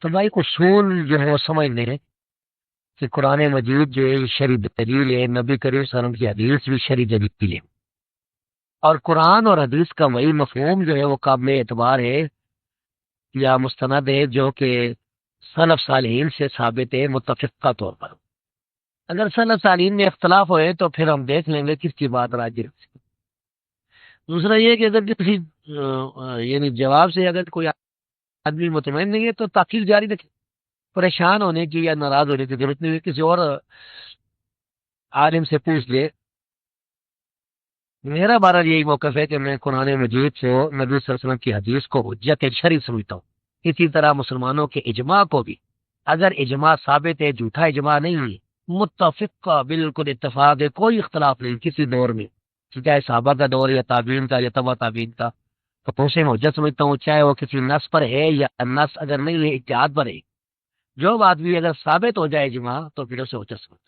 تو بھائی اصول جو ہے وہ سمجھ لیں کہ قرآن مجید جو ہے شرعی دلیل ہے، نبی کریم صلی اللہ علیہ وسلم کی حدیث بھی شرعی دلیل ہے، اور قرآن اور حدیث کا وہی مفہوم جو ہے وہ قابل اعتبار ہے یا مستند ہے جو کہ سلف صالحین سے ثابت ہے متفقہ طور پر۔ اگر سلف صالحین میں اختلاف ہوئے تو پھر ہم دیکھ لیں گے کس کی بات راجح ہے۔ دوسرا یہ کہ اگر کسی یعنی جواب سے اگر کوئی آدمی مطمئن نہیں ہے تو تحقیق جاری رکھے، پریشان ہونے کی یا ناراض ہونے کی ضرورت نہیں ہے، کسی اور عالم سے پوچھ لے۔ میرا بارہ یہی موقف ہے کہ میں قرآن مجید سے نبی صلی اللہ علیہ وسلم کی حدیث کو حجت شرعی سمجھتا ہوں۔ اسی طرح مسلمانوں کے اجماع کو بھی، اگر اجماع ثابت ہے، جھوٹا اجماع نہیں ہے، متفق کا بالکل اتفاق ہے، کوئی اختلاف نہیں کسی دور میں، چاہے صحابہ کا دور یا تابعین کا یا تبع تابعین کا، تو اسے میں حجت سمجھتا ہوں، چاہے وہ کسی نص پر ہے یا نص اگر نہیں ہے اجتہاد پر ہے، جو بات بھی اگر ثابت ہو جائے اجماع تو پھر اسے حجت سمجھتا ہوں۔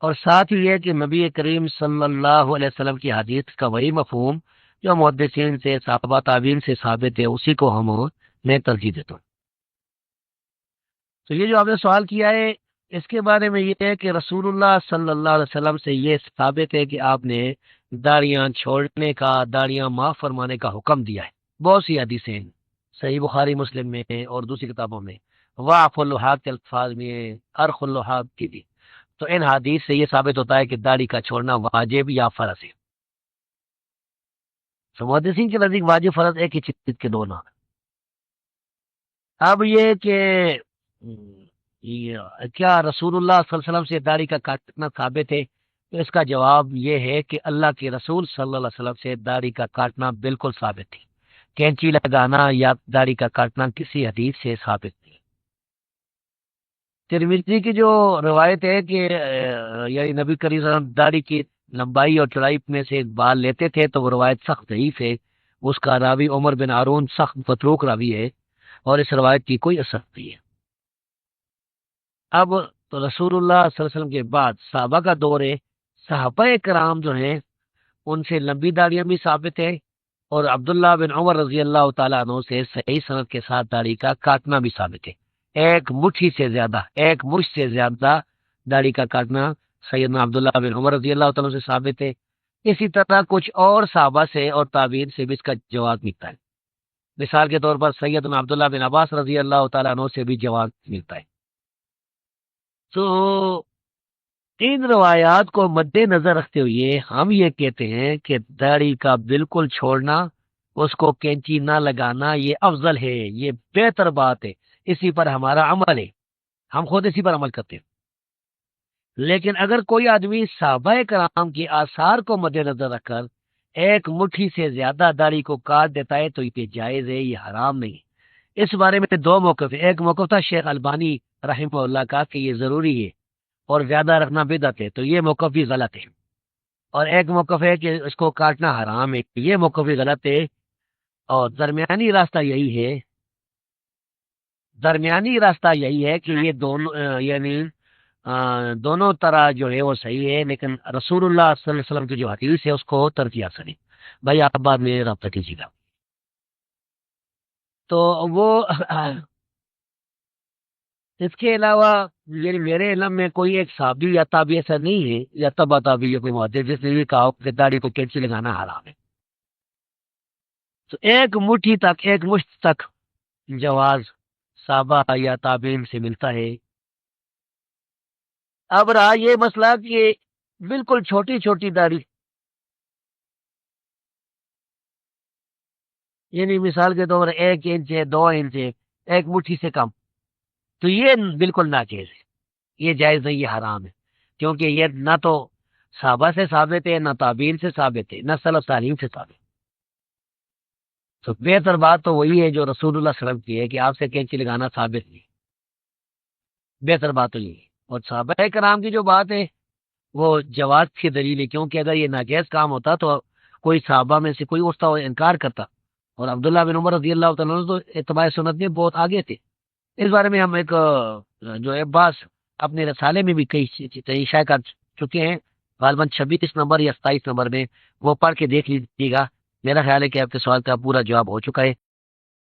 اور ساتھ ہی یہ کہ نبی کریم صلی اللہ علیہ وسلم کی حدیث کا وہی مفہوم جو محدثین سے صحابہ تابعین سے ثابت ہے، اسی کو میں ترجیح دیتا ہوں۔ تو یہ جو آپ نے سوال کیا ہے اس کے بارے میں یہ ہے کہ رسول اللہ صلی اللہ علیہ وسلم سے یہ ثابت ہے کہ آپ نے داڑیاں چھوڑنے کا، داڑیاں معاف فرمانے کا حکم دیا ہے۔ بہت سی حدیثیں ہیں، صحیح بخاری مسلم میں اور دوسری کتابوں میں، واعف اللحاق کے الفاظ میں، ارخ اللحاق کی بھی۔ تو ان حدیث سے یہ ثابت ہوتا ہے کہ داڑھی کا چھوڑنا واجب یا فرض ہے۔ تو محدثین کے نزدیک واجب فرض ایک ہی چیز کے دو نام۔ اب یہ کہ کیا رسول اللہ صلی اللہ علیہ وسلم سے داڑھی کا کاٹنا ثابت ہے؟ تو اس کا جواب یہ ہے کہ اللہ کے رسول صلی اللہ علیہ وسلم سے داڑھی کا کاٹنا بالکل ثابت ہے۔ کینچی لگانا یا داڑھی کا کاٹنا کسی حدیث سے ثابت نہیں۔ ترمذی کی جو روایت ہے کہ یعنی نبی کریم صلی اللہ علیہ وسلم داڑھی کی لمبائی اور چوڑائی میں سے ایک بال لیتے تھے، تو وہ روایت سخت ضعیف ہے۔ اس کا راوی عمر بن ہارون سخت متروک راوی ہے، اور اس روایت کی کوئی اثر نہیں ہے۔ اب تو رسول اللہ صلی اللہ علیہ وسلم کے بعد صحابہ کا دور ہے، صحابہ کرام جو ہیں ان سے لمبی داڑیاں بھی ثابت ہے، اور عبداللہ بن عمر رضی اللہ تعالیٰ عنہ سے صحیح سند کے ساتھ داڑھی کا کاٹنا بھی ثابت ہے۔ ایک مٹھی سے زیادہ، ایک مشت سے زیادہ داڑھی کا کاٹنا سیدنا عبداللہ بن عمر رضی اللہ تعالیٰ سے ثابت ہے۔ اسی طرح کچھ اور صحابہ سے اور تابعین سے بھی اس کا جواز ملتا ہے۔ مثال کے طور پر سیدنا عبداللہ بن عباس رضی اللہ تعالیٰ عنہ سے بھی جواز ملتا ہے۔ تو ان روایات کو مد نظر رکھتے ہوئے ہم یہ کہتے ہیں کہ داڑھی کا بالکل چھوڑنا، اس کو کینچی نہ لگانا، یہ افضل ہے، یہ بہتر بات ہے، اسی پر ہمارا عمل ہے، ہم خود اسی پر عمل کرتے ہیں۔ لیکن اگر کوئی آدمی صحابہ کرام کے آثار کو مد نظر رکھ کر ایک مٹھی سے زیادہ داڑھی کو کاٹ دیتا ہے تو یہ جائز ہے، یہ حرام نہیں ہے۔ اس بارے میں دو موقف ہے۔ ایک موقف تھا شیخ البانی رحمہ اللہ کا کہ یہ ضروری ہے اور زیادہ رکھنا بدعت ہے، تو یہ موقف بھی غلط ہے۔ اور ایک موقف ہے کہ اس کو کاٹنا حرام ہے، یہ موقف بھی غلط ہے۔ اور درمیانی راستہ یہی ہے کہ یہ دونوں یعنی دونوں طرح جو ہے وہ صحیح ہے، لیکن رسول اللہ صلی اللہ علیہ وسلم کی جو حدیث ہے اس کو ترجیح حاصل ہے۔ بھائی آپ بعد میں رابطہ کیجیے گا۔ تو وہ اس کے علاوہ یعنی میرے علم میں کوئی ایک صحابی یا تابعی ایسا نہیں ہے یا تبع تابعی یا کوئی محدث جس نے یہ کہا ہو کہ داڑھی کو کینچی لگانا حرام ہے۔ تو ایک مٹھی تک، ایک مشت تک جواز صحابہ یا تابعین سے ملتا ہے۔ اب رہا یہ مسئلہ کہ بالکل چھوٹی چھوٹی داڑھی، یعنی مثال کے طور پر 1 انچ ہے، 2 انچ ہے، ایک مٹھی سے کم، تو یہ بالکل ناجائز ہے، یہ جائز نہیں، یہ حرام ہے، کیونکہ یہ نہ تو صحابہ سے ثابت ہے، نہ تابعین سے ثابت ہے، نہ سلف صالحین سے ثابت ہے۔ تو بہتر بات تو وہی ہے جو رسول اللہ صلی اللہ علیہ وسلم کی ہے کہ آپ سے کینچی لگانا ثابت نہیں، بہتر بات تو یہ ہے۔ اور صحابہ کرام کی جو بات ہے وہ جواز کی دلیل ہے، کیونکہ اگر یہ ناجائز کام ہوتا تو کوئی صحابہ میں سے کوئی اٹھتا اور انکار کرتا، اور عبداللہ بن عمر رضی اللہ تعالیٰ عنہ تو اتباع سنت میں بہت آگے تھے۔ اس بارے میں ہم ایک جو ہے بعض اپنے رسالے میں بھی کئی شائع کر چکے ہیں، غالباً 26 نمبر یا 27 نمبر میں، وہ پڑھ کے دیکھ لیجیے گا۔ میرا خیال ہے کہ آپ کے سوال کا پورا جواب ہو چکا ہے۔